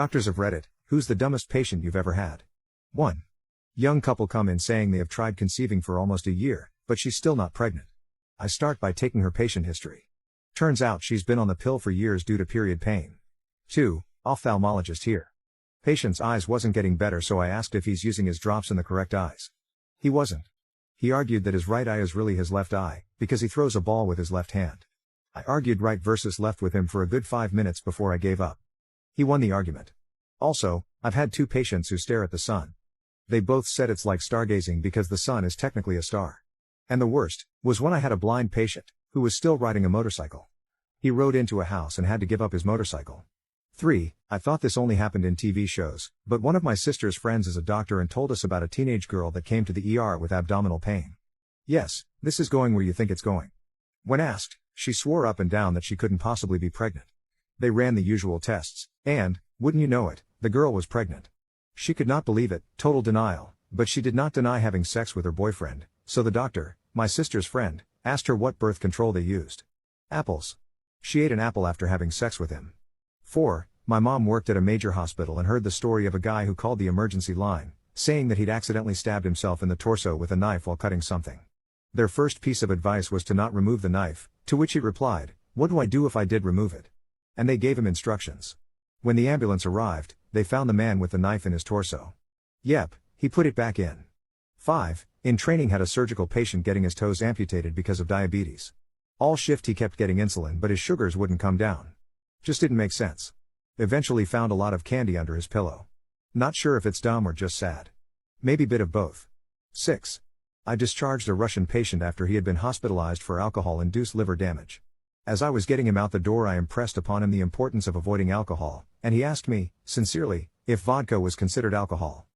Doctors of Reddit, who's the dumbest patient you've ever had? 1. Young couple come in saying they have tried conceiving for almost a year, but she's still not pregnant. I start by taking her patient history. Turns out she's been on the pill for years due to period pain. 2. Ophthalmologist here. Patient's eyes wasn't getting better, so I asked if he's using his drops in the correct eyes. He wasn't. He argued that his right eye is really his left eye, because he throws a ball with his left hand. I argued right versus left with him for a good 5 minutes before I gave up. He won the argument. Also, I've had 2 patients who stare at the sun. They both said it's like stargazing because the sun is technically a star. And the worst was when I had a blind patient who was still riding a motorcycle. He rode into a house and had to give up his motorcycle. 3. I thought this only happened in TV shows, but one of my sister's friends is a doctor and told us about a teenage girl that came to the ER with abdominal pain. Yes, this is going where you think it's going. When asked, she swore up and down that she couldn't possibly be pregnant. They ran the usual tests, and, wouldn't you know it, the girl was pregnant. She could not believe it, total denial, but she did not deny having sex with her boyfriend, so the doctor, my sister's friend, asked her what birth control they used. Apples. She ate an apple after having sex with him. 4. My mom worked at a major hospital and heard the story of a guy who called the emergency line, saying that he'd accidentally stabbed himself in the torso with a knife while cutting something. Their first piece of advice was to not remove the knife, to which he replied, "What do I do if I did remove it?" And they gave him instructions. When the ambulance arrived, they found the man with the knife in his torso. Yep, he put it back in. 5. In training had a surgical patient getting his toes amputated because of diabetes. All shift he kept getting insulin but his sugars wouldn't come down. Just didn't make sense. Eventually found a lot of candy under his pillow. Not sure if it's dumb or just sad. Maybe bit of both. 6. I discharged a Russian patient after he had been hospitalized for alcohol-induced liver damage. As I was getting him out the door, I impressed upon him the importance of avoiding alcohol, and he asked me, sincerely, if vodka was considered alcohol.